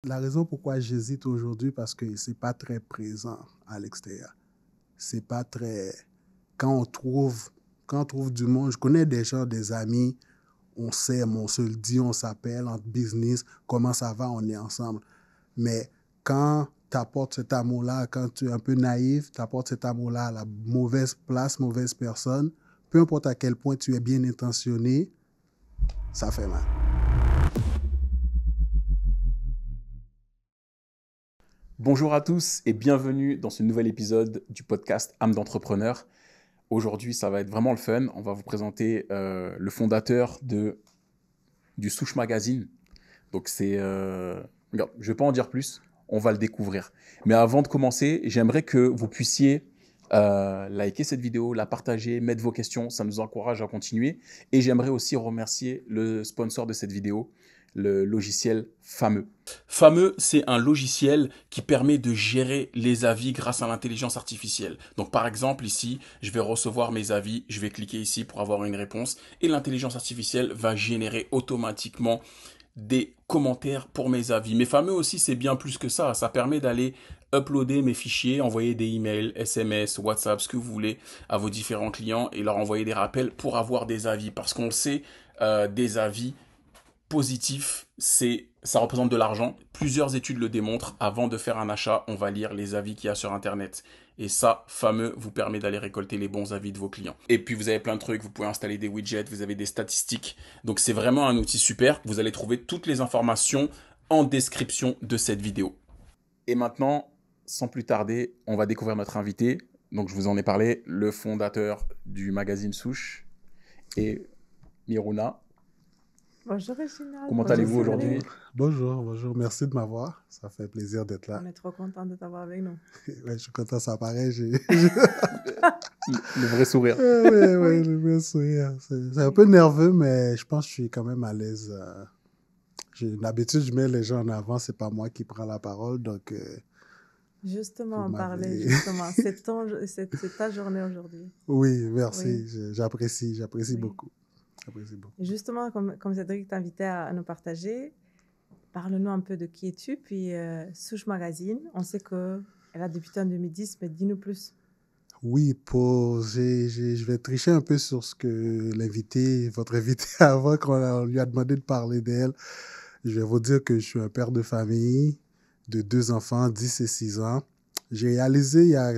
La raison pourquoi j'hésite aujourd'hui, parce que c'est pas très présent à l'extérieur. C'est pas très... Quand on trouve, quand on trouve du monde, je connais des gens, des amis, on s'aime, on se le dit, on s'appelle entre business, comment ça va, on est ensemble. Mais quand tu apportes cet amour-là, quand tu es un peu naïf, tu apportes cet amour-là à la mauvaise place, mauvaise personne, peu importe à quel point tu es bien intentionné, ça fait mal. Bonjour à tous et bienvenue dans ce nouvel épisode du podcast Âme d'entrepreneur. Aujourd'hui, ça va être vraiment le fun. On va vous présenter le fondateur du Souche Magazine. Donc regarde, je ne vais pas en dire plus, on va le découvrir. Mais avant de commencer, j'aimerais que vous puissiez liker cette vidéo, la partager, mettre vos questions, ça nous encourage à continuer. Et j'aimerais aussi remercier le sponsor de cette vidéo, le logiciel Fameux. Fameux, c'est un logiciel qui permet de gérer les avis grâce à l'intelligence artificielle. Donc par exemple ici, je vais recevoir mes avis, je vais cliquer ici pour avoir une réponse et l'intelligence artificielle va générer automatiquement des commentaires pour mes avis. Mais Fameux aussi, c'est bien plus que ça. Ça permet d'aller uploader mes fichiers, envoyer des emails, SMS, WhatsApp, ce que vous voulez à vos différents clients et leur envoyer des rappels pour avoir des avis. Parce qu'on le sait, des avis positif, ça représente de l'argent. Plusieurs études le démontrent. Avant de faire un achat, on va lire les avis qu'il y a sur Internet. Et ça, Fameux, vous permet d'aller récolter les bons avis de vos clients. Et puis, vous avez plein de trucs. Vous pouvez installer des widgets, vous avez des statistiques. Donc, c'est vraiment un outil super. Vous allez trouver toutes les informations en description de cette vidéo. Et maintenant, sans plus tarder, on va découvrir notre invité. Donc, je vous en ai parlé, le fondateur du magazine Souche et Miruna. Bonjour Réginald. Comment Bonjour allez-vous Cédric. aujourd'hui? Bonjour, merci de m'avoir. Ça fait plaisir d'être là. On est trop content de t'avoir avec nous. Ouais, je suis content, ça paraît. Le vrai sourire. Oui, le vrai sourire. C'est un peu nerveux, mais je pense que je suis quand même à l'aise. D'habitude, je mets les gens en avant, c'est pas moi qui prends la parole, donc Justement, vous on parlait m'avez... justement. C'est ta journée aujourd'hui. Oui, merci. Oui. J'apprécie Oui. beaucoup. J'apprécie beaucoup. Et justement, comme Cédric t'invitait à nous partager, parle-nous un peu de qui es-tu, puis Souche Magazine. On sait qu'elle a débuté en 2010, mais dis-nous plus. Oui, je vais tricher un peu sur ce que votre invité avant, quand on lui a demandé de parler d'elle. Je vais vous dire que je suis un père de famille de 2 enfants, 10 et 6 ans. J'ai réalisé il y a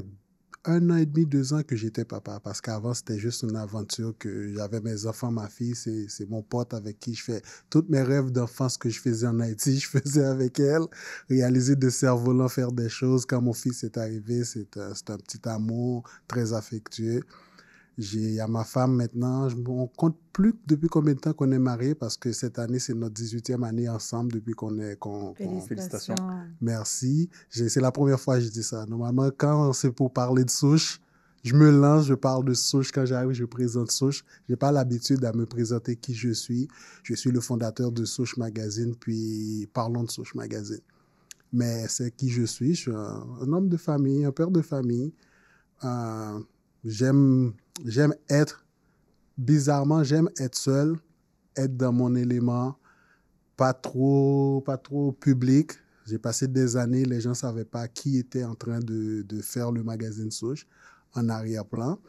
1 an et demi, 2 ans que j'étais papa, parce qu'avant, c'était juste une aventure que j'avais mes enfants, ma fille, c'est mon pote avec qui je fais tous mes rêves d'enfance que je faisais en Haïti, je faisais avec elle, réaliser de cerf-volant, faire des choses. Quand mon fils est arrivé, c'est un petit amour très affectueux. Il y a ma femme maintenant, on compte plus depuis combien de temps qu'on est mariés, parce que cette année, c'est notre 18e année ensemble depuis Félicitations. Merci. C'est la première fois que je dis ça. Normalement, quand c'est pour parler de Souche, je me lance, je parle de Souche. Quand j'arrive, je présente Souche. Je n'ai pas l'habitude à me présenter qui je suis. Je suis le fondateur de Souche Magazine, puis parlons de Souche Magazine. Mais c'est qui je suis. Je suis un homme de famille, un père de famille. J'aime bizarrement, j'aime être seul, être dans mon élément, pas trop public. J'ai passé des années, les gens ne savaient pas qui était en train de faire le magazine Souche en arrière-plan.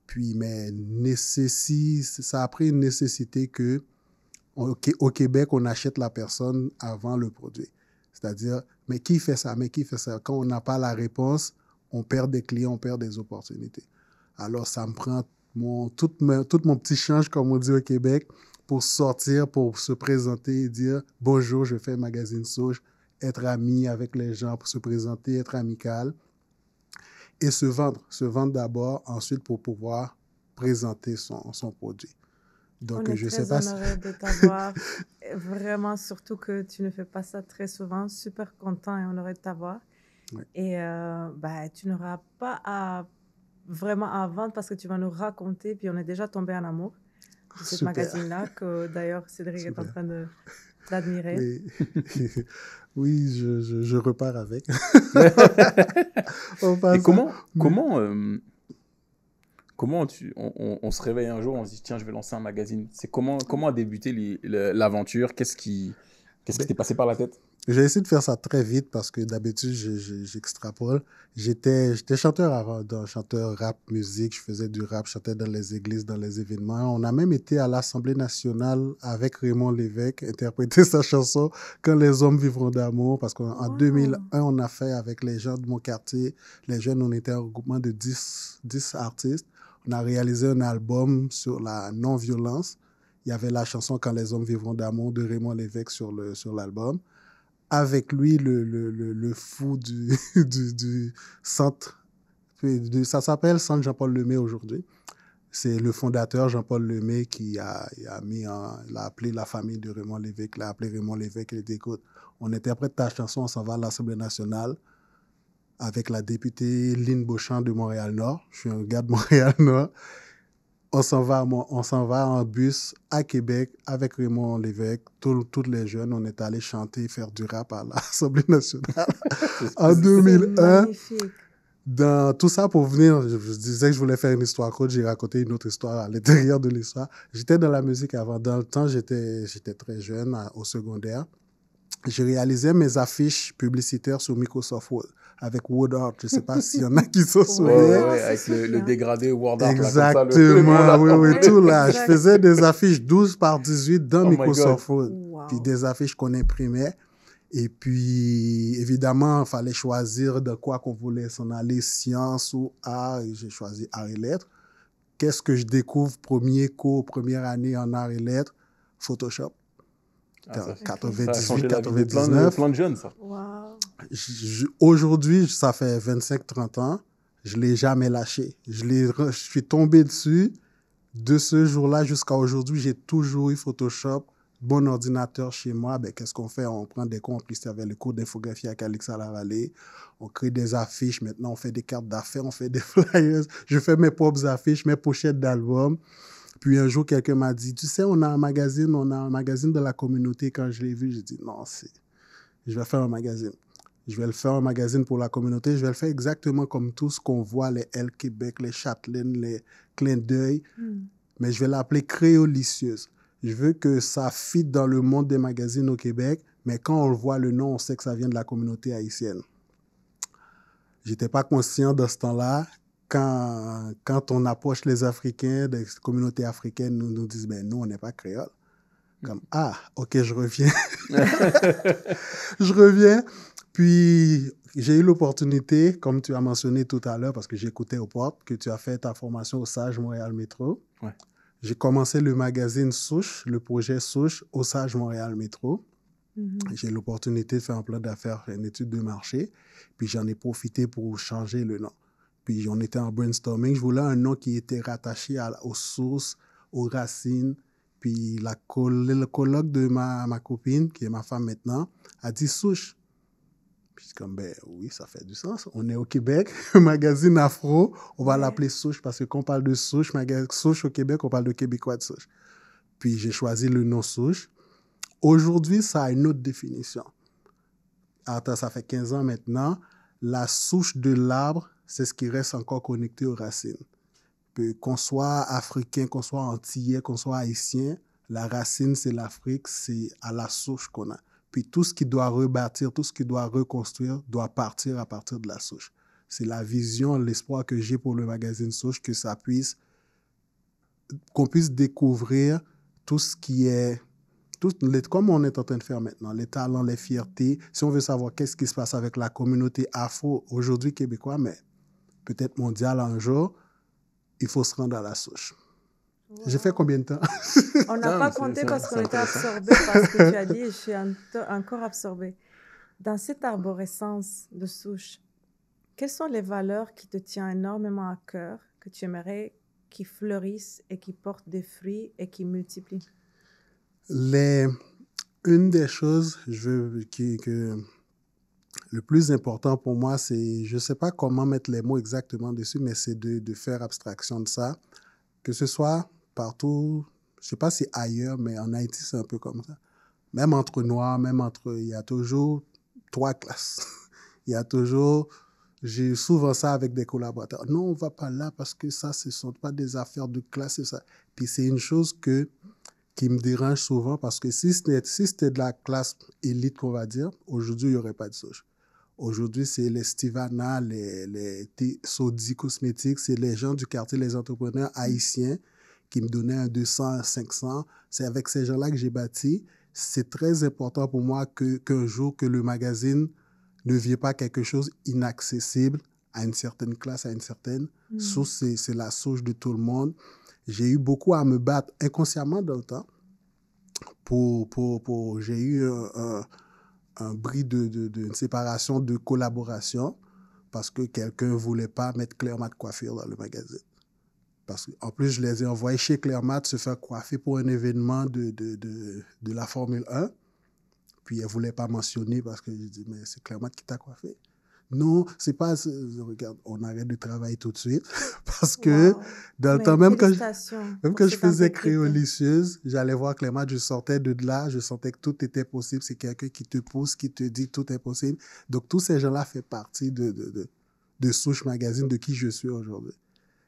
Puis, mais ça a pris une nécessité que au Québec, on achète la personne avant le produit. C'est-à-dire, mais qui fait ça? Mais qui fait ça? Quand on n'a pas la réponse, on perd des clients, on perd des opportunités. Alors, ça me prend tout mon petit change, comme on dit au Québec, pour sortir, pour se présenter et dire « Bonjour, je fais Magazine Souche », être ami avec les gens pour se présenter, être amical et se vendre d'abord, ensuite pour pouvoir présenter son produit. Donc, je sais pas. On est très honoré de t'avoir. Vraiment, surtout que tu ne fais pas ça très souvent. Super content et honoré de t'avoir. Oui. Et tu n'auras pas vraiment à vendre parce que tu vas nous raconter. Puis on est déjà tombé en amour de ce magazine-là que d'ailleurs Cédric est en train d'admirer. Oui, je repars avec. Et comment on se réveille un jour, on se dit tiens, je vais lancer un magazine. C'est comment a débuté l'aventure? Qu'est-ce qui Qu'est-ce qui t'est passé par la tête? J'ai essayé de faire ça très vite parce que d'habitude, j'extrapole. J'étais chanteur avant, chanteur rap, musique. Je faisais du rap, je chantais dans les églises, dans les événements. On a même été à l'Assemblée nationale avec Raymond Lévesque, interpréter sa chanson « Quand les hommes vivront d'amour » parce qu'en 2001, on a fait avec les gens de mon quartier, les jeunes, on était un regroupement de 10 artistes. On a réalisé un album sur la non-violence. Il y avait la chanson « Quand les hommes vivront d'amour » de Raymond Lévesque sur l'album. Avec lui, le fou du centre, ça s'appelle Centre Jean-Paul Lemay aujourd'hui. C'est le fondateur Jean-Paul Lemay qui a appelé la famille de Raymond Lévesque, l'a appelé Raymond Lévesque, il a dit, écoute, on interprète ta chanson, on s'en va à l'Assemblée nationale avec la députée Lynn Beauchamp de Montréal-Nord. Je suis un gars de Montréal-Nord. On s'en va en bus à Québec avec Raymond Lévesque, tous les jeunes. On est allés chanter, faire du rap à l'Assemblée nationale en 2001. Dans tout ça pour venir, je disais que je voulais faire une histoire courte, j'ai raconté une autre histoire à l'intérieur de l'histoire. J'étais dans la musique avant. Dans le temps, j'étais très jeune, au secondaire. Je réalisais mes affiches publicitaires sur Microsoft Word avec WordArt. Je ne sais pas s'il y en a qui s'en souviennent. Ouais, avec le dégradé WordArt. Exactement, oui, tout là. Je faisais des affiches 12 par 18 dans Microsoft Word. Wow. Puis des affiches qu'on imprimait. Et puis, évidemment, il fallait choisir de quoi qu'on voulait s'en aller, sciences ou art. Et j'ai choisi art et lettres. Qu'est-ce que je découvre première année en art et lettres? Photoshop. 98, 99. Plein de jeunes, ça. Wow. Aujourd'hui, ça fait 25-30 ans. Je ne l'ai jamais lâché. Je suis tombé dessus. De ce jour-là jusqu'à aujourd'hui, j'ai toujours eu Photoshop, bon ordinateur chez moi. Ben, qu'est-ce qu'on fait? On prend des cours. En plus, il y avait le cours d'infographie à Calix-à-la-Vallée. On crée des affiches. Maintenant, on fait des cartes d'affaires, on fait des flyers. Je fais mes propres affiches, mes pochettes d'albums. Puis un jour, quelqu'un m'a dit, tu sais, on a un magazine de la communauté. Quand je l'ai vu, j'ai dit, non, je vais faire un magazine. Je vais le faire un magazine pour la communauté. Je vais le faire exactement comme tout ce qu'on voit, les Elle Québec, les Châtelaines, les Clins d'œil. Mais je vais l'appeler Créolicieuse. Je veux que ça fit dans le monde des magazines au Québec, mais quand on voit le nom, on sait que ça vient de la communauté haïtienne. Je n'étais pas conscient de ce temps-là. Quand on approche les Africains, des communautés africaines, nous disent, ben nous, on n'est pas créole. Comme, ok, je reviens. Je reviens. Puis, j'ai eu l'opportunité, comme tu as mentionné tout à l'heure, parce que j'écoutais aux portes, que tu as fait ta formation au Sage Montréal Métro. Ouais. J'ai commencé le magazine Souche, le projet Souche, au Sage Montréal Métro. J'ai eu l'opportunité de faire un plan d'affaires, une étude de marché. Puis, j'en ai profité pour changer le nom. Puis, on était en brainstorming. Je voulais un nom qui était rattaché aux sources, aux racines. Puis, le colloque de ma copine, qui est ma femme maintenant, a dit Souche. Puis, je suis comme, ben oui, ça fait du sens. On est au Québec, magazine afro, on va l'appeler Souche parce que quand on parle de Souche, Souche au Québec, on parle de Québécois de Souche. Puis, j'ai choisi le nom Souche. Aujourd'hui, ça a une autre définition. Attends, ça fait 15 ans maintenant. La souche de l'arbre, c'est ce qui reste encore connecté aux racines. Qu'on soit africain, qu'on soit antillais, qu'on soit haïtien, la racine, c'est l'Afrique, c'est à la souche qu'on a. Puis tout ce qui doit rebâtir, tout ce qui doit reconstruire, doit partir à partir de la souche. C'est la vision, l'espoir que j'ai pour le magazine Souche, que ça puisse, qu'on puisse découvrir tout ce qui est, comme on est en train de faire maintenant, les talents, les fiertés. Si on veut savoir qu'est-ce qui se passe avec la communauté afro, aujourd'hui québécois, mais peut-être mondiale un jour, il faut se rendre à la souche. Wow. J'ai fait combien de temps? On n'a pas compté parce qu'on était absorbés par ce que tu as dit et je suis encore absorbée. Dans cette arborescence de souche, quelles sont les valeurs qui te tiennent énormément à cœur, que tu aimerais qui fleurissent et qui portent des fruits et qui multiplient? Une des choses que le plus important pour moi, c'est, je ne sais pas comment mettre les mots exactement dessus, mais c'est de faire abstraction de ça. Que ce soit partout, je ne sais pas si ailleurs, mais en Haïti, c'est un peu comme ça. Même entre Noirs, il y a toujours 3 classes. Il y a toujours, j'ai souvent ça avec des collaborateurs. Non, on ne va pas là parce que ça, ce ne sont pas des affaires de classe et ça. Puis c'est une chose qui me dérange souvent parce que si c'était de la classe élite, qu'on va dire, aujourd'hui, il n'y aurait pas de souche. Aujourd'hui, c'est les Stivana, les Sodi Cosmétiques, c'est les gens du quartier, les entrepreneurs haïtiens qui me donnaient un 200, un 500. C'est avec ces gens-là que j'ai bâti. C'est très important pour moi qu'un jour, que le magazine ne vienne pas quelque chose inaccessible à une certaine classe, à une certaine source. C'est la source de tout le monde. J'ai eu beaucoup à me battre inconsciemment dans le temps. J'ai eu un bris d'une séparation de collaboration parce que quelqu'un ne voulait pas mettre Clermat Coiffure dans le magazine. Parce qu'en plus, je les ai envoyés chez Clermat se faire coiffer pour un événement de la Formule 1. Puis elle ne voulait pas mentionner parce que j'ai dit, mais c'est Clermat qui t'a coiffé. Non, c'est pas... Regarde, on arrête de travailler tout de suite. Parce que dans le temps, même quand je faisais Créolicieuse, j'allais voir Clermat, je sortais de là, je sentais que tout était possible. C'est quelqu'un qui te pousse, qui te dit que tout est possible. Donc, tous ces gens-là font partie de Souche Magazine, de qui je suis aujourd'hui.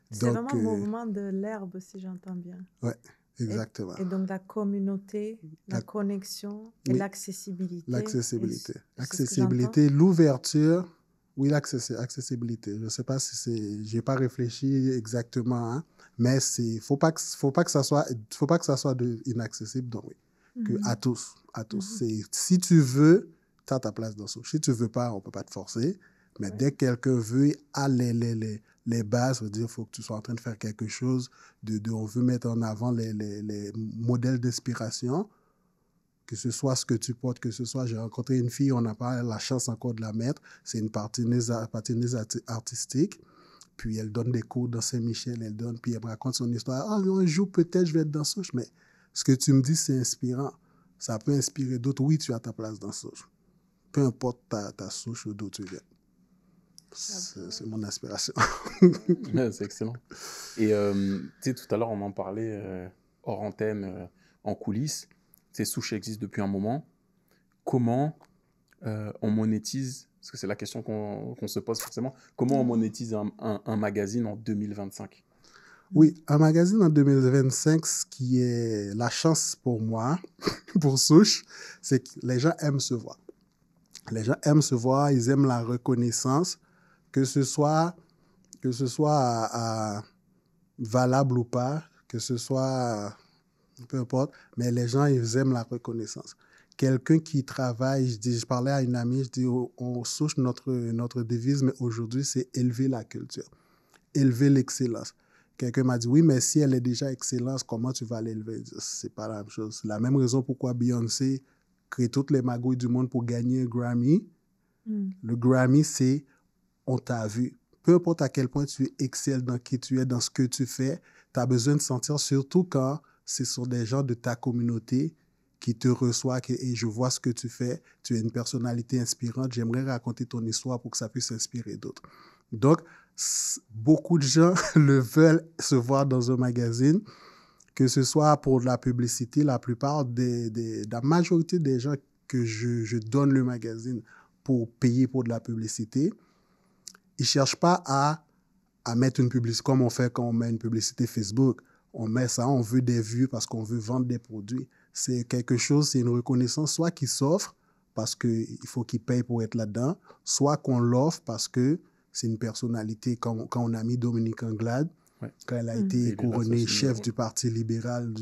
C'est vraiment un mouvement de l'herbe, si j'entends bien. Oui, exactement. Et donc, la communauté, la connexion et l'accessibilité. L'accessibilité. L'accessibilité, l'ouverture... Oui, l'accessibilité. Je ne sais pas si c'est... Je n'ai pas réfléchi exactement, hein, mais il ne faut pas que ça soit inaccessible, donc oui. Que à tous. Si tu veux, tu as ta place dans ça. Si tu ne veux pas, on ne peut pas te forcer. Mais dès que quelqu'un veut, à les bases, ça veut dire qu'il faut que tu sois en train de faire quelque chose. On veut mettre en avant les modèles d'inspiration. Que ce soit ce que tu portes, que ce soit... J'ai rencontré une fille, on n'a pas la chance encore de la mettre. C'est une patineuse artistique. Puis elle donne des cours dans Saint-Michel, puis elle me raconte son histoire. Ah, un jour, peut-être, je vais être dans Souche. Mais ce que tu me dis, c'est inspirant. Ça peut inspirer d'autres. Oui, tu as ta place dans Souche. Peu importe ta Souche ou d'où tu viens. C'est mon inspiration. C'est excellent. Et tu sais, tout à l'heure, on en parlait hors antenne, en coulisses. Ces Souche existent depuis un moment. Comment on monétise, parce que c'est la question qu'on se pose forcément, comment on monétise un magazine en 2025? Oui, un magazine en 2025, ce qui est la chance pour moi, pour Souche, c'est que les gens aiment se voir. Les gens aiment se voir, ils aiment la reconnaissance, que ce soit valable ou pas, que ce soit... peu importe, mais les gens, ils aiment la reconnaissance. Quelqu'un qui travaille, je parlais à une amie, je dis, on Souche notre devise, mais aujourd'hui, c'est élever la culture, élever l'excellence. Quelqu'un m'a dit, oui, mais si elle est déjà excellence, comment tu vas l'élever? C'est pas la même chose. C'est la même raison pourquoi Beyoncé crée toutes les magouilles du monde pour gagner un Grammy. Le Grammy, c'est on t'a vu. Peu importe à quel point tu excelles dans qui tu es, dans ce que tu fais, tu as besoin de sentir, surtout quand ce sont des gens de ta communauté qui te reçoivent et je vois ce que tu fais, tu es une personnalité inspirante, j'aimerais raconter ton histoire pour que ça puisse inspirer d'autres. Donc, beaucoup de gens le veulent se voir dans un magazine, que ce soit pour de la publicité, la majorité des gens que je donne le magazine pour payer pour de la publicité, ils ne cherchent pas à mettre une publicité comme on fait quand on met une publicité Facebook. On met ça, on veut des vues parce qu'on veut vendre des produits. C'est quelque chose, c'est une reconnaissance, soit qui s'offre parce qu'il faut qu'il paye pour être là-dedans, soit qu'on l'offre parce que c'est une personnalité. Quand on a mis Dominique Anglade, quand elle a été couronnée chef du Parti libéral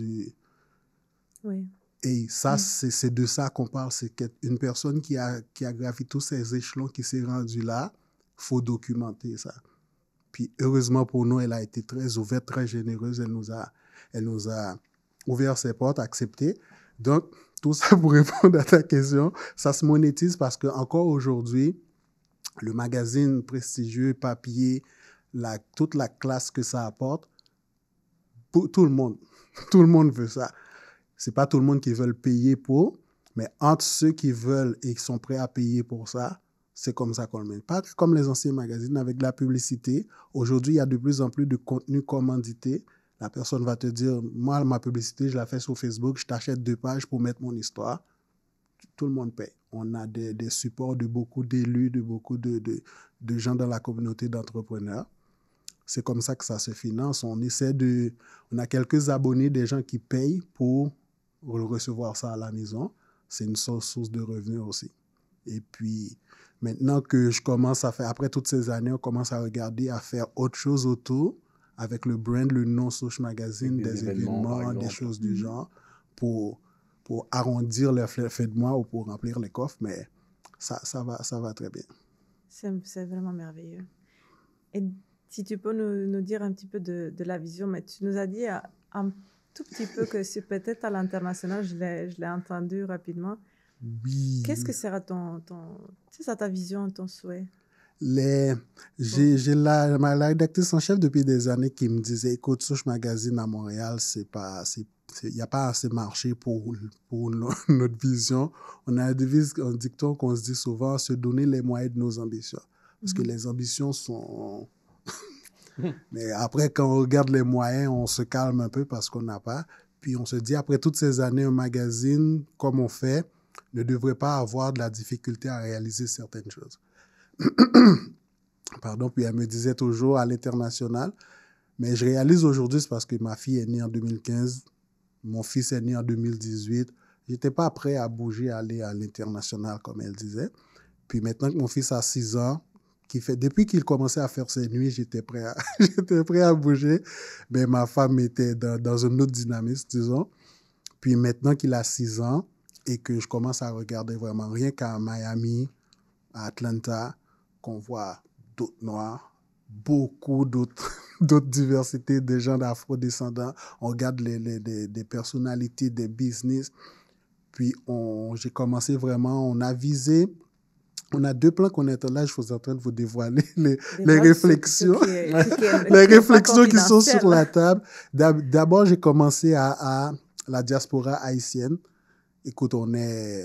Et ça, c'est de ça qu'on parle. C'est qu'une personne qui a gravi tous ces échelons, qui s'est rendue là, il faut documenter ça. Puis heureusement pour nous, elle a été très ouverte, très généreuse. Elle nous a ouvert ses portes, accepté. Donc, tout ça pour répondre à ta question, ça se monétise parce qu'encore aujourd'hui, le magazine prestigieux, papier, toute la classe que ça apporte, pour tout le monde veut ça. C'est pas tout le monde qui veut payer pour, mais entre ceux qui veulent et qui sont prêts à payer pour ça, c'est comme ça qu'on le met. Pas comme les anciens magazines avec de la publicité. Aujourd'hui, il y a de plus en plus de contenu commandité. La personne va te dire, moi, ma publicité, je la fais sur Facebook, je t'achète 2 pages pour mettre mon histoire. Tout le monde paye. On a des supports de beaucoup d'élus, de beaucoup de gens dans la communauté d'entrepreneurs. C'est comme ça que ça se finance. On a quelques abonnés, des gens qui payent pour recevoir ça à la maison. C'est une source de revenus aussi. Et puis, maintenant que je commence à faire, après toutes ces années, on commence à regarder, à faire autre chose autour, avec le brand, le nom Souche Magazine, des événements, des choses du genre, pour arrondir les fins de mois ou pour remplir les coffres, mais ça va très bien. C'est vraiment merveilleux. Et si tu peux nous dire un petit peu de la vision, mais tu nous as dit un tout petit peu que c'est peut-être à l'international, je l'ai entendu rapidement. Oui. Qu'est-ce que sera c'est ça ta vision, ton souhait? J'ai la rédactrice en chef depuis des années qui me disait, écoute, Souche Magazine à Montréal, il n'y a pas assez marché pour notre vision. On a un dicton qu'on se dit souvent, se donner les moyens de nos ambitions. Parce que les ambitions sont... Mais après, quand on regarde les moyens, on se calme un peu parce qu'on n'a pas. Puis on se dit, après toutes ces années, un magazine, comme on fait, ne devrait pas avoir de la difficulté à réaliser certaines choses. Pardon, puis elle me disait toujours à l'international. Mais je réalise aujourd'hui, c'est parce que ma fille est née en 2015, mon fils est né en 2018. Je n'étais pas prêt à bouger, à aller à l'international, comme elle disait. Puis maintenant que mon fils a 6 ans, depuis qu'il commençait à faire ses nuits, j'étais prêt à bouger. Mais ma femme était dans un autre dynamisme, disons. Puis maintenant qu'il a 6 ans et que je commence à regarder vraiment rien qu'à Miami, à Atlanta, qu'on voit d'autres Noirs, beaucoup d'autres diversités, des gens d'afro-descendants. On regarde des personnalités, des business. Puis j'ai commencé vraiment, on a visé... On a 2 plans qu'on est là, je suis en train de vous dévoiler les réflexions. Les réflexions qui sont sur la table. D'abord, j'ai commencé à la diaspora haïtienne. Écoute, on est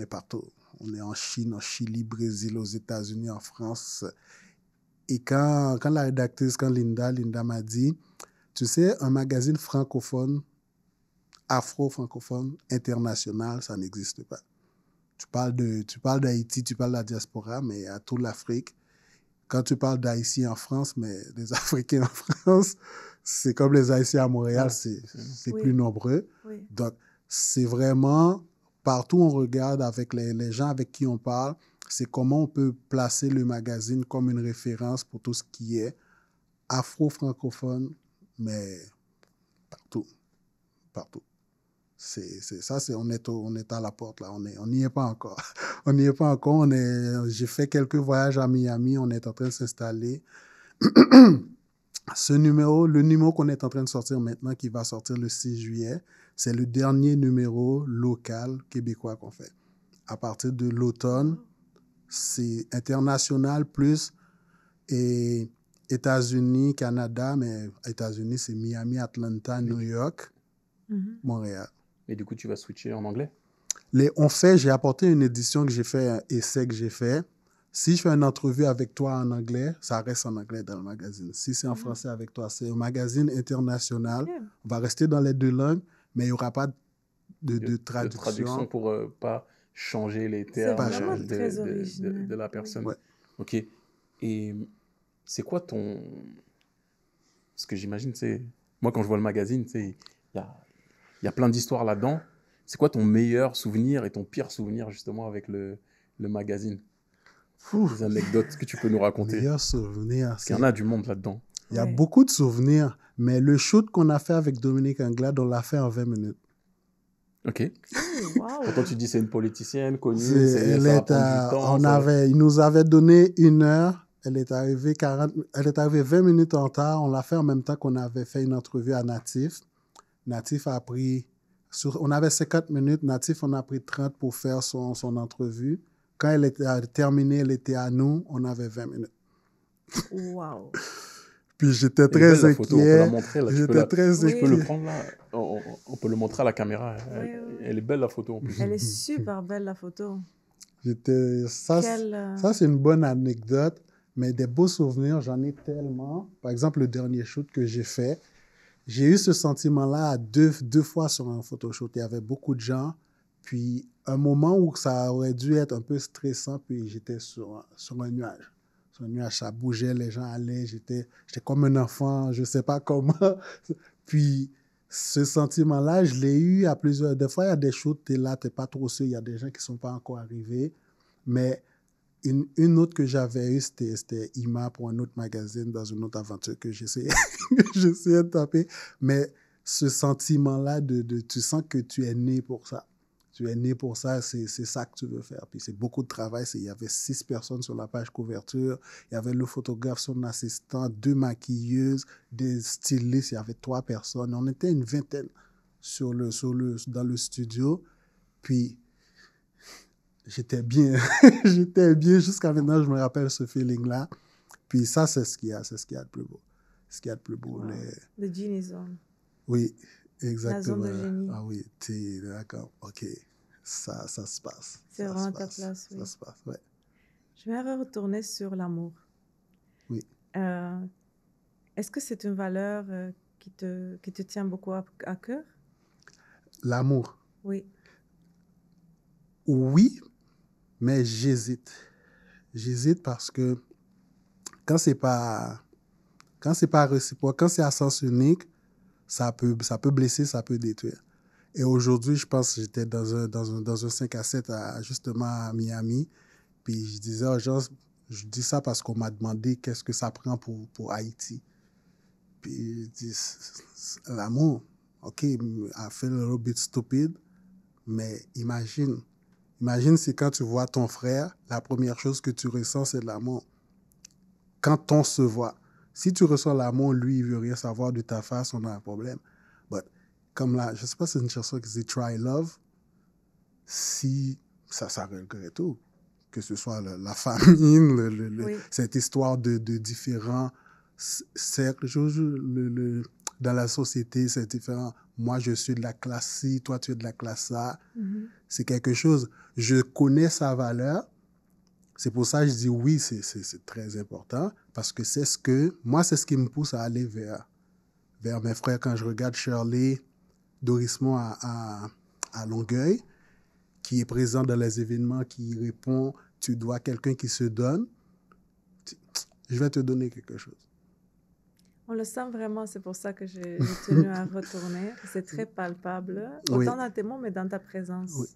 partout. On est en Chine, en Chili, Brésil, aux États-Unis, en France. Et quand la rédactrice, Linda m'a dit, tu sais, un magazine francophone, afro-francophone, international, ça n'existe pas. Tu parles d'Haïti, tu parles de la diaspora, mais à toute l'Afrique. Quand tu parles d'Haïti en France, mais les Africains en France, c'est comme les Haïtiens à Montréal, c'est plus nombreux. Oui. Donc, c'est vraiment, partout on regarde avec les gens avec qui on parle, c'est comment on peut placer le magazine comme une référence pour tout ce qui est afro-francophone, mais partout. On est à la porte, là. On n'y est pas encore. On n'y est pas encore. J'ai fait quelques voyages à Miami. On est en train de s'installer. Le numéro qu'on est en train de sortir maintenant, qui va sortir le 6 juillet, c'est le dernier numéro local québécois qu'on fait. À partir de l'automne, c'est international plus et États-Unis, Canada, mais États-Unis, c'est Miami, Atlanta, New York, Montréal. Et du coup, tu vas switcher en anglais? J'ai apporté une édition que j'ai fait, un essai que j'ai fait. Si je fais une entrevue avec toi en anglais, ça reste en anglais dans le magazine. Si c'est en français avec toi, c'est un magazine international. Okay. On va rester dans les 2 langues, mais il n'y aura pas de traduction. De traduction pour pas changer les termes de la personne. Ouais. OK. Et c'est quoi ton... Parce que j'imagine, moi, quand je vois le magazine, il y a plein d'histoires là-dedans. C'est quoi ton meilleur souvenir et ton pire souvenir, justement, avec le magazine? Des anecdotes que tu peux nous raconter. Meilleur souvenir. Parce qu'il y en a du monde là-dedans. Il y a beaucoup de souvenirs, mais le shoot qu'on a fait avec Dominique Anglade, on l'a fait en 20 minutes. OK. Wow. Pourtant, tu dis c'est une politicienne connue. Il nous avait donné 1 heure. Elle est arrivée 20 minutes en retard. On l'a fait en même temps qu'on avait fait une entrevue à Natif. Natif a pris... on avait 50 minutes. Natif, on a pris 30 pour faire son entrevue. Quand elle était terminée, elle était à nous. On avait 20 minutes. Wow. Puis j'étais très inquiet. Photo, on peut la montrer, là. J'étais très inquiet. Tu peux le prendre là. On peut le montrer à la caméra. Elle est belle, la photo, en plus. Elle est super belle, la photo. Ça, c'est une bonne anecdote. Mais des beaux souvenirs, j'en ai tellement. Par exemple, le dernier shoot que j'ai fait, j'ai eu ce sentiment-là deux fois sur un photoshoot. Il y avait beaucoup de gens. Puis, un moment où ça aurait dû être un peu stressant, puis j'étais sur un nuage. Sur un nuage, ça bougeait, les gens allaient. J'étais comme un enfant, je ne sais pas comment. Puis, ce sentiment-là, je l'ai eu à plusieurs... Des fois, il y a des choses, tu es là, tu n'es pas trop sûr, il y a des gens qui ne sont pas encore arrivés. Mais une autre que j'avais eue, c'était Ima pour un autre magazine, dans une autre aventure que j'essayais de taper. Mais ce sentiment-là, tu sens que tu es né pour ça. Tu es né pour ça, c'est ça que tu veux faire. Puis c'est beaucoup de travail. Il y avait 6 personnes sur la page couverture. Il y avait le photographe, son assistant, 2 maquilleuses, des stylistes. Il y avait 3 personnes. On était une vingtaine dans le studio. Puis j'étais bien. J'étais bien. Jusqu'à maintenant, je me rappelle ce feeling-là. Puis ça, c'est ce qu'il y a de plus beau. Ce qu'il y a de plus beau. Wow. The Genie Zone. Oui. Exactement. La zone de génie. Ah oui, t'es d'accord. OK. Ça se passe. C'est vraiment ta place, oui. Ça se passe, ouais. Je vais retourner sur l'amour. Oui. Est-ce que c'est une valeur qui te tient beaucoup à cœur? L'amour. Oui. Oui, mais j'hésite. J'hésite parce que quand c'est pas réciproque, quand c'est à sens unique, ça peut blesser, ça peut détruire. Et aujourd'hui, je pense que j'étais dans un 5 à 7 justement à Miami. Puis je disais aux gens, je dis ça parce qu'on m'a demandé qu'est-ce que ça prend pour Haïti. Puis je dis, l'amour, OK, I feel a little bit stupid, mais imagine si quand tu vois ton frère, la première chose que tu ressens, c'est de l'amour. Quand on se voit, si tu ressens l'amour, lui, il veut rien savoir de ta face, on a un problème. But, comme là, je sais pas si c'est une chanson qui dit Try Love, si ça réglerait tout. Que ce soit la famille, oui. cette histoire de différents cercles, dans la société, c'est différent. Moi, je suis de la classe C, toi, tu es de la classe A. Mm-hmm. C'est quelque chose, je connais sa valeur. C'est pour ça que je dis oui, c'est très important, parce que c'est ce qui me pousse à aller vers mes frères. Quand je regarde Shirley Dorismont à Longueuil, qui est présent dans les événements, qui répond, tu dois quelqu'un qui se donne, je vais te donner quelque chose. On le sent vraiment, c'est pour ça que j'ai tenu à retourner. C'est très palpable, autant dans tes mots, mais dans ta présence. Oui.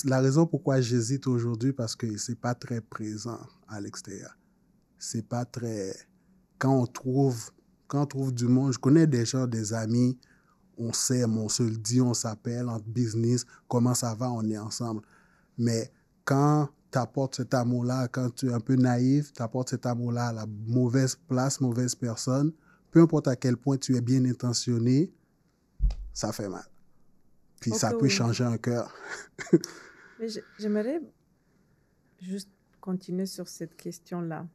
La raison pourquoi j'hésite aujourd'hui, parce que c'est pas très présent à l'extérieur. C'est pas très... Quand on trouve du monde, je connais des gens, des amis, on s'aime, on se le dit, on s'appelle en business, comment ça va, on est ensemble. Mais quand tu apportes cet amour-là, quand tu es un peu naïf, tu apportes cet amour-là à la mauvaise place, mauvaise personne, peu importe à quel point tu es bien intentionné, ça fait mal. Puis ça peut changer un cœur. Mais j'aimerais juste continuer sur cette question-là.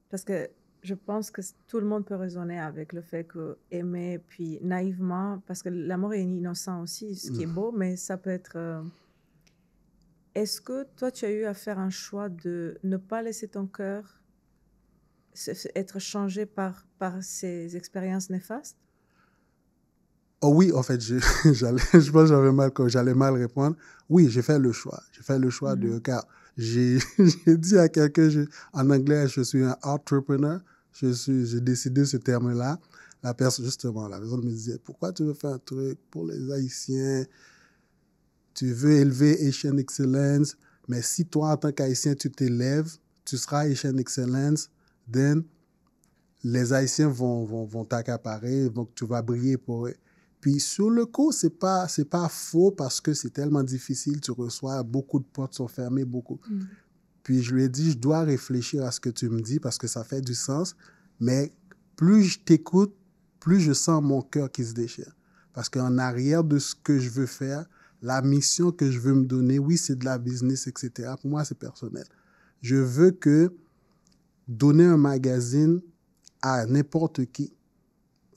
Parce que je pense que tout le monde peut raisonner avec le fait que aimer, puis naïvement, parce que l'amour est innocent aussi, ce qui est beau, mais ça peut être... Est-ce que toi, tu as eu à faire un choix de ne pas laisser ton cœur être changé par ces expériences néfastes? Oh oui, en fait, je pense que j'allais mal répondre. Oui, j'ai fait le choix. J'ai fait le choix car j'ai dit à quelqu'un, en anglais, je suis un entrepreneur. J'ai décidé ce terme-là. La personne me disait, pourquoi tu veux faire un truc pour les Haïtiens? Tu veux élever Asian Excellence, mais si toi, en tant qu'Haïtien, tu t'élèves, tu seras Asian Excellence, then les Haïtiens vont t'accaparer, donc tu vas briller pour eux. Puis sur le coup, c'est pas faux parce que c'est tellement difficile, tu reçois, beaucoup de portes sont fermées, beaucoup. Puis je lui ai dit, je dois réfléchir à ce que tu me dis parce que ça fait du sens, mais plus je t'écoute, plus je sens mon cœur qui se déchire. Parce qu'en arrière de ce que je veux faire, la mission que je veux me donner, oui, c'est de la business, etc. Pour moi, c'est personnel. Je veux que donner un magazine à n'importe qui,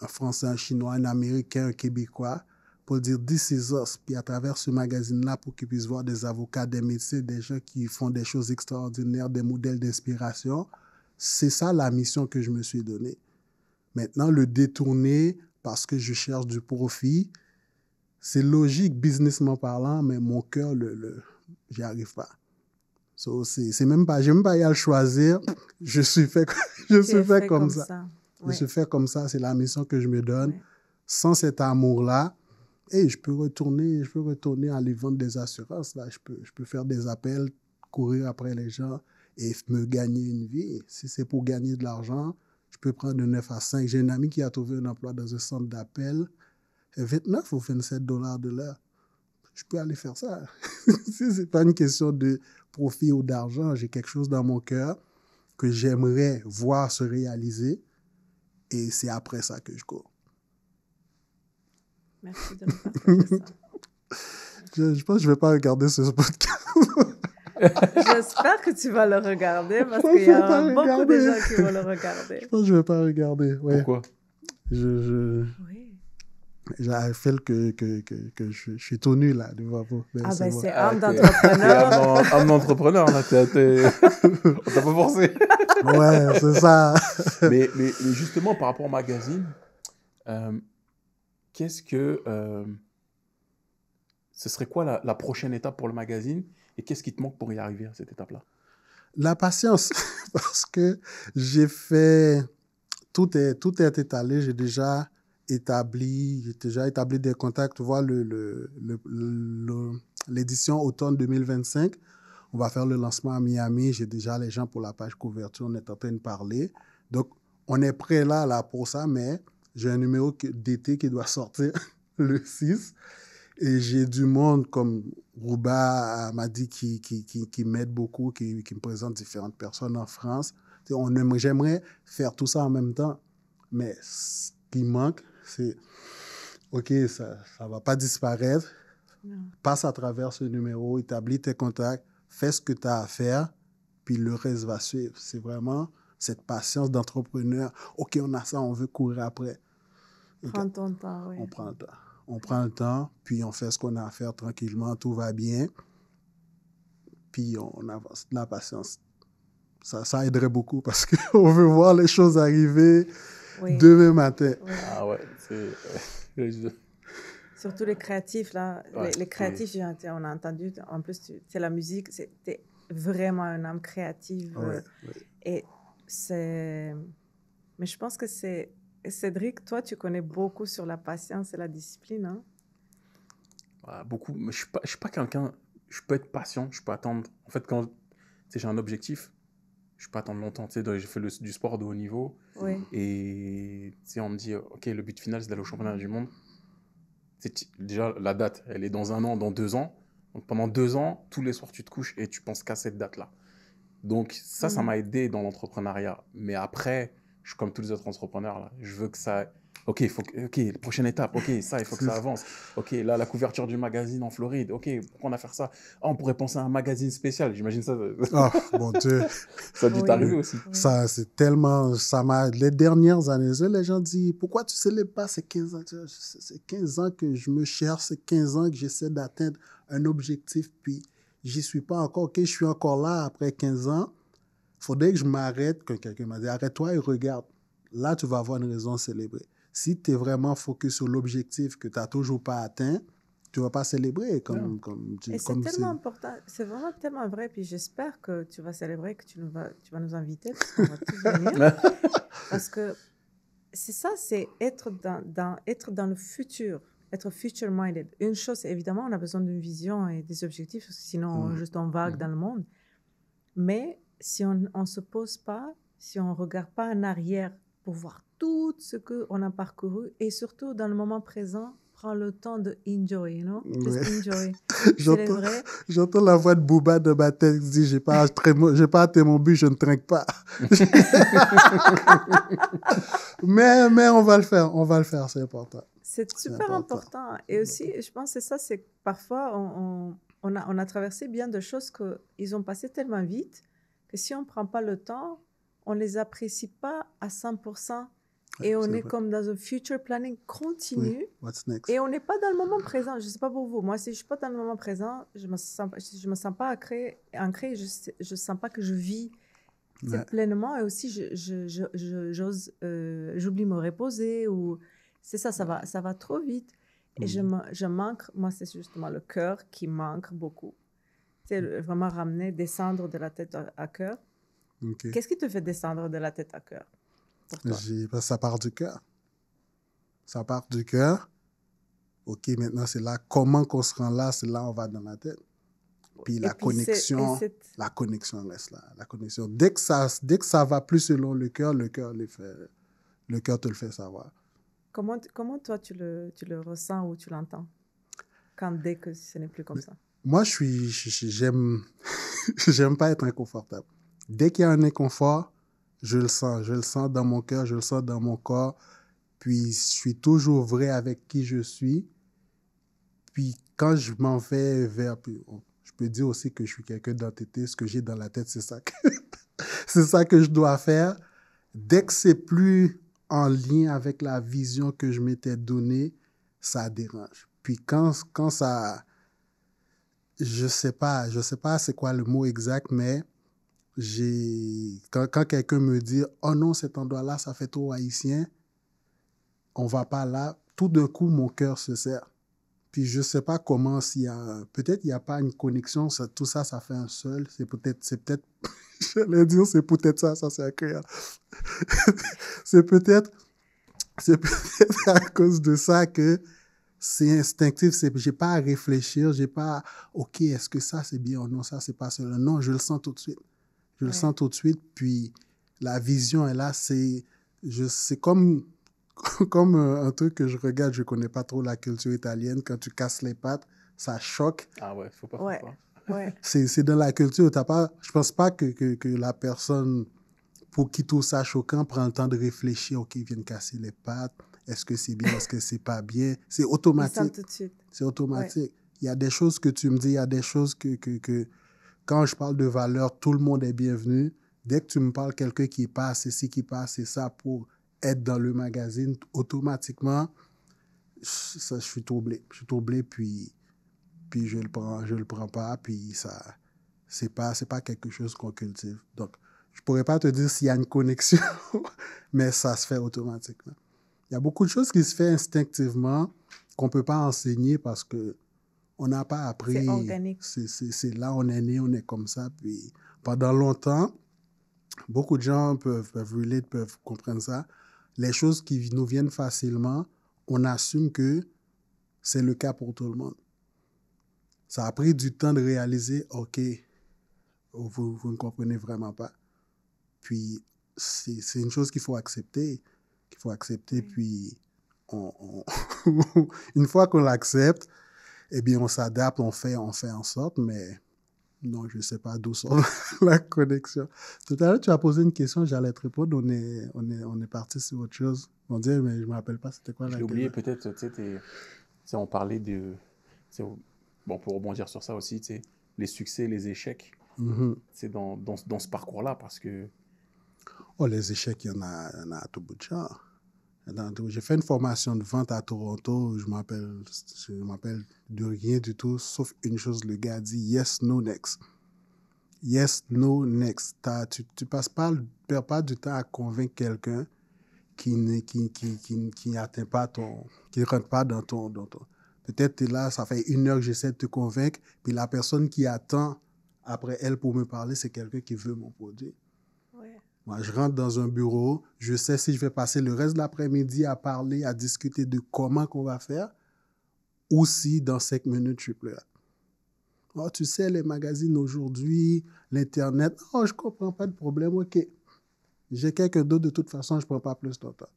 un Français, un Chinois, un Américain, un Québécois, pour dire « This is us », puis à travers ce magazine-là, pour qu'ils puissent voir des avocats, des médecins, des gens qui font des choses extraordinaires, des modèles d'inspiration, c'est ça la mission que je me suis donnée. Maintenant, le détourner parce que je cherche du profit, c'est logique, businessment parlant, mais mon cœur, j'y arrive pas. So, j'ai même pas à le choisir. Je suis fait comme ça. Ouais. Je suis fait comme ça. C'est la mission que je me donne. Ouais. sans cet amour-là, hey, je peux retourner aller vendre des assurances. Là. Je peux faire des appels, courir après les gens et me gagner une vie. Si c'est pour gagner de l'argent, je peux prendre de 9 à 5. J'ai un ami qui a trouvé un emploi dans un centre d'appel, 29 ou 27 $ de l'heure. Je peux aller faire ça. Ce n'est pas une question de profit ou d'argent. J'ai quelque chose dans mon cœur que j'aimerais voir se réaliser et c'est après ça que je cours. Merci de nous partager ça. Je pense que je ne vais pas regarder ce podcast. J'espère que tu vas le regarder parce qu'il y a beaucoup de gens qui vont le regarder. Je pense que je ne vais pas regarder. Ouais. Pourquoi? Oui. J'ai fait que je suis tout nu là devant vous. Ah ben c'est âme d'entrepreneur. Âme d'entrepreneur, là. On t'a pas forcé. Ouais, c'est ça. mais justement, par rapport au magazine, qu'est-ce que... ce serait quoi la prochaine étape pour le magazine et qu'est-ce qui te manque pour y arriver à cette étape-là? La patience, parce que j'ai fait... Tout est étalé, j'ai déjà établi des contacts. Tu vois, l'édition automne 2025, on va faire le lancement à Miami. J'ai déjà les gens pour la page couverture, on est en train de parler. Donc, on est prêt là pour ça, mais j'ai un numéro d'été qui doit sortir le 6. Et j'ai du monde comme Rouba m'a dit qui m'aide beaucoup, qui me présente différentes personnes en France. J'aimerais faire tout ça en même temps, mais ce qui manque, c'est, OK, ça ne va pas disparaître. Non. Passe à travers ce numéro, établis tes contacts, fais ce que tu as à faire, puis le reste va suivre. C'est vraiment cette patience d'entrepreneur. OK, on a ça, on veut courir après. Prends ton temps, oui. On prend le temps. On prend le temps, puis on fait ce qu'on a à faire tranquillement, tout va bien, puis on avance. La patience, ça aiderait beaucoup parce qu'on veut voir les choses arriver demain matin. Oui. Ah ouais, Surtout les créatifs, là. Ouais, les créatifs, on a entendu, en plus, c'est la musique, c'était vraiment une âme créative. Ouais. Et c'est... Mais je pense que c'est... Cédric, toi, tu connais beaucoup sur la patience et la discipline, hein? Beaucoup. Mais je suis pas quelqu'un... Je peux être patient, je peux attendre. En fait, quand j'ai un objectif, je peux attendre longtemps. J'ai fait du sport de haut niveau. Oui. Et on me dit, OK, le but final, c'est d'aller au championnat du monde. Déjà, la date, elle est dans 1 an, dans 2 ans. Donc, pendant 2 ans, tous les soirs, tu te couches et tu penses qu'à cette date-là. Donc, ça m'a aidé dans l'entrepreneuriat. Mais après, je suis comme tous les autres entrepreneurs, là. Je veux que ça... OK, la prochaine étape. OK, ça, il faut que ça avance. OK, là, la couverture du magazine en Floride. OK, pourquoi on a fait ça? On pourrait penser à un magazine spécial. J'imagine ça. Oh, mon Dieu. Ça a dû t'arriver aussi. Ça, c'est tellement... Les dernières années, les gens disent, pourquoi tu ne célèbres pas ces 15 ans? C'est 15 ans que je me cherche, c'est 15 ans que j'essaie d'atteindre un objectif, puis j'y suis pas encore. OK, je suis encore là après 15 ans. Il faudrait que je m'arrête, que quelqu'un m'a dit, arrête-toi et regarde. Là, tu vas avoir une raison de célébrer. Si tu es vraiment focus sur l'objectif que tu n'as toujours pas atteint, tu ne vas pas célébrer. Et c'est tellement important. C'est vraiment tellement vrai. Puis j'espère que tu vas célébrer, que tu vas nous inviter, parce qu'on va tous venir. Parce que c'est ça, c'est être dans le futur, être future-minded. Une chose, évidemment, on a besoin d'une vision et des objectifs, parce que sinon, juste on vague dans le monde. Mais si on ne se pose pas, si on ne regarde pas en arrière pour voir tout ce qu'on a parcouru, et surtout dans le moment présent, prends le temps de enjoy, you know? Just enjoy. J'entends la voix de Booba de ma tête qui dit, j'ai pas atteint mon but, je ne trinque pas. mais on va le faire, c'est important. C'est super important. Et aussi, je pense que c'est ça, c'est que parfois, on a traversé bien de choses qu'ils ont passé tellement vite que si on ne prend pas le temps, on ne les apprécie pas à 100%. Et on est comme dans un future planning continu. Oui. What's next? Et on n'est pas dans le moment présent. Je ne sais pas pour vous. Moi, si je ne suis pas dans le moment présent, je ne me sens pas ancrée. Je ne sens pas que je vis pleinement. Et aussi, j'oublie me reposer. Ou... C'est ça, ça va trop vite. Et je manque, moi, c'est justement le cœur qui manque beaucoup. Tu sais, vraiment descendre de la tête à cœur. Okay. Qu'est-ce qui te fait descendre de la tête à cœur pour toi? Ça part du cœur. Ça part du cœur. OK, maintenant, c'est là. Comment qu'on se rend là? C'est là on va dans la tête. Puis la connexion reste là. La connexion. Dès que ça va plus selon le cœur te le fait savoir. Comment toi, tu le ressens ou tu l'entends dès que ce n'est plus comme ça? Moi, j'aime pas être inconfortable. Dès qu'il y a un inconfort, je le sens. Je le sens dans mon cœur, je le sens dans mon corps. Puis, je suis toujours vrai avec qui je suis. Puis, quand je m'en vais vers... Je peux dire aussi que je suis quelqu'un d'entêté. Ce que j'ai dans la tête, c'est ça c'est ça que je dois faire. Dès que c'est plus en lien avec la vision que je m'étais donnée, ça dérange. Puis, quand ça... Je sais pas c'est quoi le mot exact, mais quand quelqu'un me dit « Oh non, cet endroit-là, ça fait trop haïtien, on va pas là », tout d'un coup, mon cœur se serre. Puis je sais pas comment, peut-être il n'y a pas une connexion, tout ça, ça fait un seul. C'est peut-être, j'allais dire, c'est peut-être ça c'est incroyable. c'est peut-être à cause de ça que c'est instinctif, j'ai pas à réfléchir, j'ai pas, OK, est-ce que ça c'est bien ou non, ça c'est pas cela. Non, je le sens tout de suite. Je le sens tout de suite, puis la vision est là, c'est comme un truc que je regarde, je connais pas trop la culture italienne, quand tu casses les pattes, ça choque. Ah ouais, faut pas faire ça. Ouais. C'est dans la culture, je pense pas que la personne pour qui tout ça choquant prend le temps de réfléchir, OK, ils viennent casser les pattes. Est-ce que c'est bien? Est-ce que c'est pas bien? C'est automatique. Tout de suite. C'est automatique. Ouais. Il y a des choses que tu me dis, il y a des choses que quand je parle de valeur, tout le monde est bienvenu. Dès que tu me parles quelqu'un qui passe ici, qui passe et ça pour être dans le magazine, automatiquement, je suis troublé. Je suis troublé, puis je le prends pas, puis ça, c'est pas quelque chose qu'on cultive. Donc, je pourrais pas te dire s'il y a une connexion, mais ça se fait automatiquement. Il y a beaucoup de choses qui se font instinctivement qu'on peut pas enseigner parce que on n'a pas appris. C'est organique. C'est là, on est né, on est comme ça. Puis pendant longtemps, beaucoup de gens peuvent comprendre ça. Les choses qui nous viennent facilement, on assume que c'est le cas pour tout le monde. Ça a pris du temps de réaliser, OK, vous ne comprenez vraiment pas. Puis, c'est une chose qu'il faut accepter. Puis une fois qu'on l'accepte, eh bien, on s'adapte, on fait en sorte, mais non, je ne sais pas d'où sort la connexion. Tout à l'heure, tu as posé une question, j'allais te répondre, on est parti sur autre chose. On dit, mais je ne me rappelle pas, c'était quoi la question. J'ai oublié peut-être, tu sais, on parlait de... Bon, pour rebondir sur ça aussi, tu sais, les succès, les échecs, c'est dans ce parcours-là, parce que... Oh, les échecs, il y en a à tout bout de champ. J'ai fait une formation de vente à Toronto, je m'appelle de rien du tout, sauf une chose, le gars dit « yes, no, next ». Yes, no, next. Tu perds pas du temps à convaincre quelqu'un qui n'atteint pas qui ne rentre pas dans ton... Peut-être tu es là, ça fait 1 heure que j'essaie de te convaincre, puis la personne qui attend après elle pour me parler, c'est quelqu'un qui veut mon produit. Ouais. Moi, je rentre dans un bureau, je sais si je vais passer le reste de l'après-midi à parler, à discuter de comment qu'on va faire, ou si dans 5 minutes, je suis plus là. Oh, tu sais, les magazines aujourd'hui, l'Internet, oh, je comprends pas de problème, OK. J'ai quelqu'un d'autre, de toute façon, je prends pas plus de temps.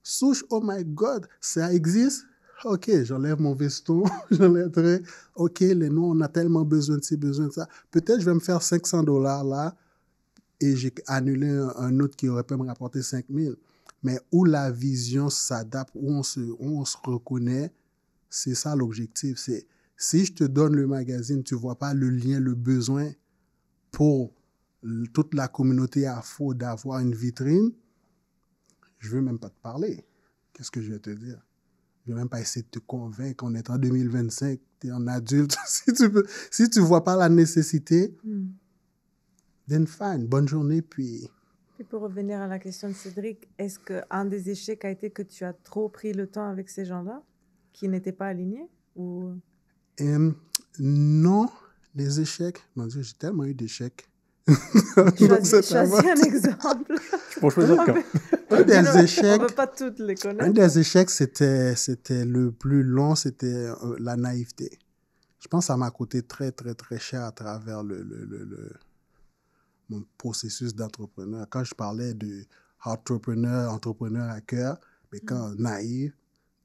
Souche, oh my God, ça existe? OK, j'enlève mon veston, j'enlèverai. OK, nous, on a tellement besoin de ci, besoin de ça. Peut-être je vais me faire $500 là, et j'ai annulé un autre qui aurait pu me rapporter 5 000. Mais où la vision s'adapte, où on se reconnaît, c'est ça l'objectif. C'est si je te donne le magazine, tu ne vois pas le lien, le besoin pour toute la communauté afro d'avoir une vitrine, je ne veux même pas te parler. Qu'est-ce que je vais te dire? Je ne vais même pas essayer de te convaincre. On est en 2025, tu es un adulte. Si tu ne vois pas la nécessité, then fine, bonne journée, puis... Puis pour revenir à la question de Cédric, est-ce qu'un des échecs a été que tu as trop pris le temps avec ces gens-là qui n'étaient pas alignés ou... Non, les échecs, mon Dieu, j'ai tellement eu d'échecs. Choisis un exemple. Pour choisir un des échecs, on ne peut pas toutes les connaître. Un des échecs, c'était le plus long, c'était la naïveté. Je pense que ça m'a coûté très, très, très cher à travers mon processus d'entrepreneur. Quand je parlais de entrepreneur à cœur, mais quand naïf,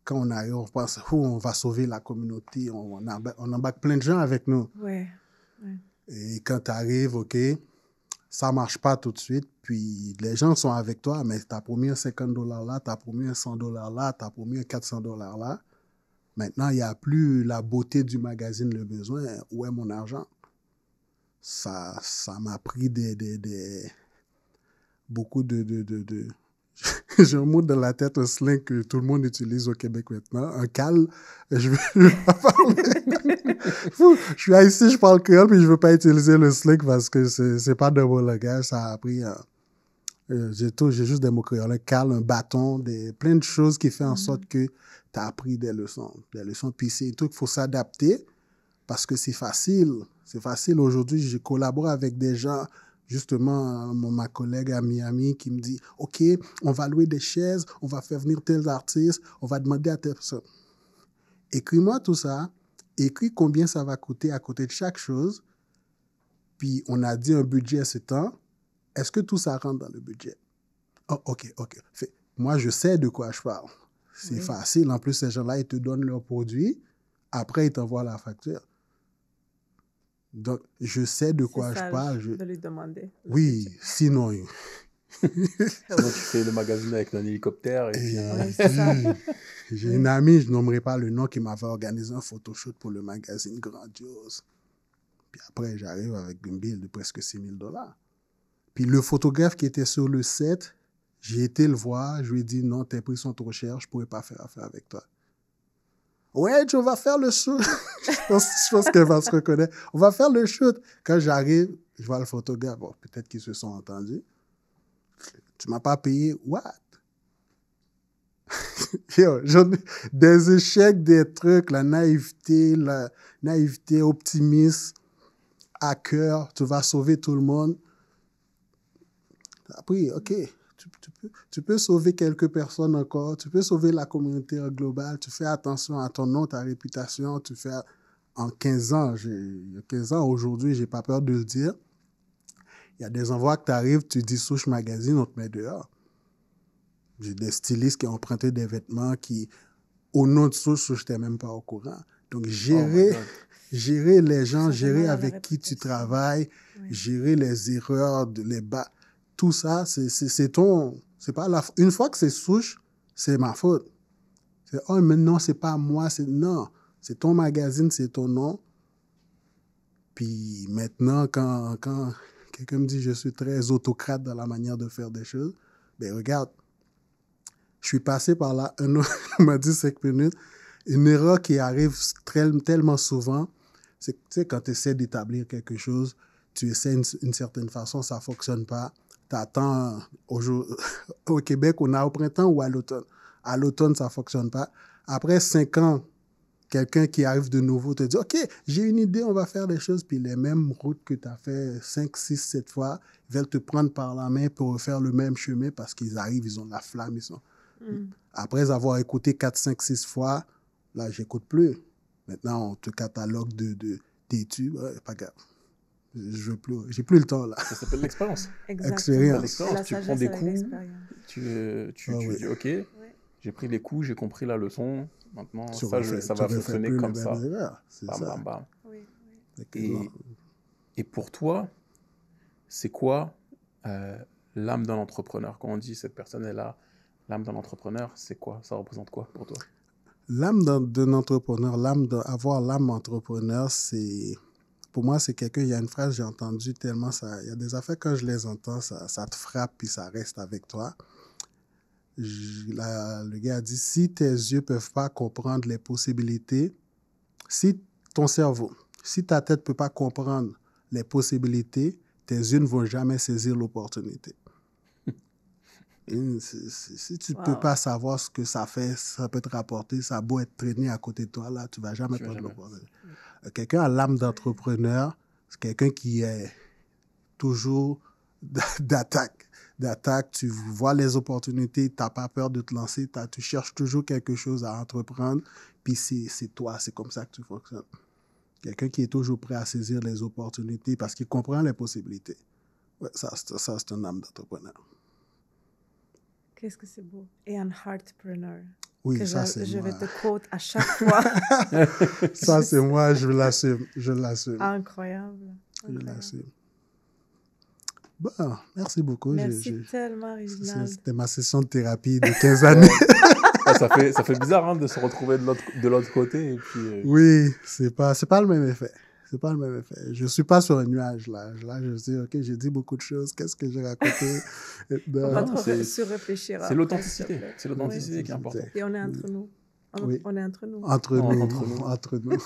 quand on arrive, on pense, on va sauver la communauté, on embarque plein de gens avec nous. Ouais. Et quand tu arrives, OK, ça ne marche pas tout de suite, puis les gens sont avec toi, mais tu as promis un $50 là, tu as promis un $100 là, tu as promis un $400 là. Maintenant, il n'y a plus la beauté du magazine Le Besoin. Où est mon argent? Ça m'a pris beaucoup de j'ai un mot dans la tête, un slang que tout le monde utilise au Québec maintenant, un cal. Je veux pas parler. Je suis haïtien, je parle créole, puis je veux pas utiliser le slang parce que c'est pas de bon langage. Ça a pris... j'ai juste des mots créoles, un cal, un bâton, plein de choses qui font en sorte que tu as appris des leçons. Puis c'est tout, il faut s'adapter parce que c'est facile. C'est facile aujourd'hui. Je collabore avec des gens... Justement, ma collègue à Miami qui me dit « OK, on va louer des chaises, on va faire venir tels artistes, on va demander à telle personne. » Écris-moi tout ça, écris combien ça va coûter à côté de chaque chose, puis on a dit un budget à ce temps. Est-ce que tout ça rentre dans le budget? Oh, OK. Moi, je sais de quoi je parle. C'est facile. En plus, ces gens-là, ils te donnent leurs produits. Après, ils t'envoient la facture. Donc, je sais de quoi je parle. De lui demander. Oui, sinon... Sinon, tu fais le magazine avec un hélicoptère. J'ai une amie, je nommerai pas le nom, qui m'avait organisé un photoshoot pour le magazine Grandiose. Puis après, j'arrive avec une bill de presque $6,000. Puis le photographe qui était sur le set, j'ai été le voir, je lui ai dit « Non, tes prix sont trop chers, je ne pourrais pas faire affaire avec toi. » Ouais, on va faire le shoot. je pense qu'elle va se reconnaître. On va faire le shoot. Quand j'arrive, je vois le photographe. Bon, peut-être qu'ils se sont entendus. Tu m'as pas payé. What? Yo, des échecs, des trucs, la naïveté, optimiste, à cœur, tu vas sauver tout le monde. Après, OK, tu peux sauver quelques personnes encore, tu peux sauver la communauté globale, tu fais attention à ton nom, ta réputation, tu fais... En 15 ans, aujourd'hui, j'ai pas peur de le dire, il y a des envois que tu arrives, tu dis Souche Magazine, on te met dehors. J'ai des stylistes qui ont emprunté des vêtements qui, au nom de Souche, je n'étais même pas au courant. Donc, gérer les gens, gérer avec qui tu travailles, gérer les erreurs, les bas, tout ça, c'est ton... C'est pas une fois que c'est Souche, c'est ma faute. C'est, oh, mais non, c'est pas moi, non. C'est ton magazine, c'est ton nom. Puis maintenant, quand quelqu'un me dit que je suis très autocrate dans la manière de faire des choses, ben regarde, je suis passé par là, on m'a dit 5 minutes. Une erreur qui arrive tellement souvent, c'est que tu sais, quand tu essaies d'établir quelque chose, tu essaies une certaine façon, ça ne fonctionne pas. Tu attends au Québec, on a au printemps ou à l'automne. À l'automne, ça ne fonctionne pas. Après 5 ans, quelqu'un qui arrive de nouveau te dit « OK, j'ai une idée, on va faire des choses. » Puis les mêmes routes que tu as fait 5, 6, 7 fois, ils veulent te prendre par la main pour faire le même chemin parce qu'ils arrivent, ils ont la flamme. Après avoir écouté 4, 5, 6 fois, là, j'écoute plus. Maintenant, on te catalogue d'études. Ouais, pas grave. Je veux plus. J'ai plus le temps, là. Ça s'appelle l'expérience. Expérience. L'expérience. Tu prends des coups, tu dis « OK, j'ai pris les coups, j'ai compris la leçon. » Maintenant, ça va fonctionner comme ça. Bam, bam. Oui. Et pour toi, c'est quoi l'âme d'un entrepreneur? Quand on dit cette personne est là, l'âme d'un entrepreneur, c'est quoi? Ça représente quoi pour toi? L'âme d'un entrepreneur, avoir l'âme entrepreneur, pour moi, c'est quelqu'un, il y a une phrase que j'ai entendue tellement, il y a des affaires, quand je les entends, ça te frappe puis ça reste avec toi. Le gars a dit, si tes yeux ne peuvent pas comprendre les possibilités, si ton cerveau, si ta tête ne peut pas comprendre les possibilités, tes yeux ne vont jamais saisir l'opportunité. Si tu ne peux pas savoir ce que ça fait, ça peut te rapporter, ça a beau être traîné à côté de toi, là, tu ne vas jamais prendre l'opportunité. Quelqu'un à l'âme d'entrepreneur, c'est quelqu'un qui est toujours d'attaque. Tu vois les opportunités, tu n'as pas peur de te lancer, tu cherches toujours quelque chose à entreprendre, puis c'est toi, c'est comme ça que tu fonctionnes. Quelqu'un qui est toujours prêt à saisir les opportunités parce qu'il comprend les possibilités. Ouais, ça c'est un âme d'entrepreneur. Qu'est-ce que c'est beau. Et un heartpreneur. Oui, ça c'est moi. Je vais te quote à chaque fois. Ça c'est moi, je l'assume. Incroyable. Je l'assume. Bon, merci beaucoup. Merci tellement, Reginald. C'était ma session de thérapie de 15 années. Ça fait bizarre hein, de se retrouver de l'autre côté. Et puis, Oui, c'est pas le même effet. C'est pas le même effet. Je suis pas sur un nuage là. Là, je me dis, OK, j'ai dit beaucoup de choses. Qu'est-ce que j'ai raconté? On va trop sur-réfléchir. C'est l'authenticité. C'est l'authenticité qui est importante. Et on est entre nous. On est entre nous. Entre nous.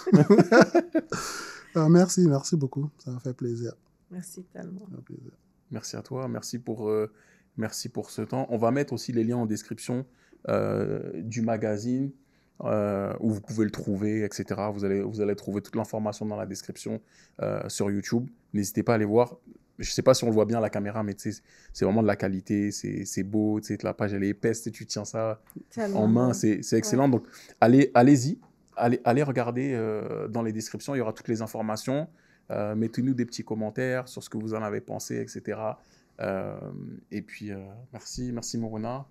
Alors, merci beaucoup. Ça m'a fait plaisir. Merci tellement. Ça fait plaisir. Merci à toi. Merci pour ce temps. On va mettre aussi les liens en description du magazine. Où vous pouvez le trouver, etc. Vous allez trouver toute l'information dans la description sur YouTube. N'hésitez pas à aller voir. Je ne sais pas si on le voit bien à la caméra, mais c'est vraiment de la qualité, c'est beau, la page elle est épaisse, tu tiens ça en main, c'est excellent. Ouais. Donc allez-y, allez regarder dans les descriptions, il y aura toutes les informations. Mettez-nous des petits commentaires sur ce que vous en avez pensé, etc. Et puis merci Moruna.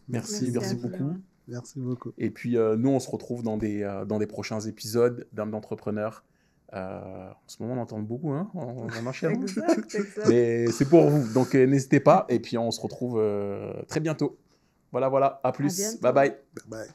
Merci beaucoup. Merci beaucoup. Et puis, nous, on se retrouve dans des prochains épisodes d'Âme d'entrepreneur. En ce moment, on entend beaucoup, hein, on enchaîne. Exact. Mais c'est pour vous, donc n'hésitez pas. Et puis, on se retrouve très bientôt. Voilà, à plus. Bye bye. Bye bye.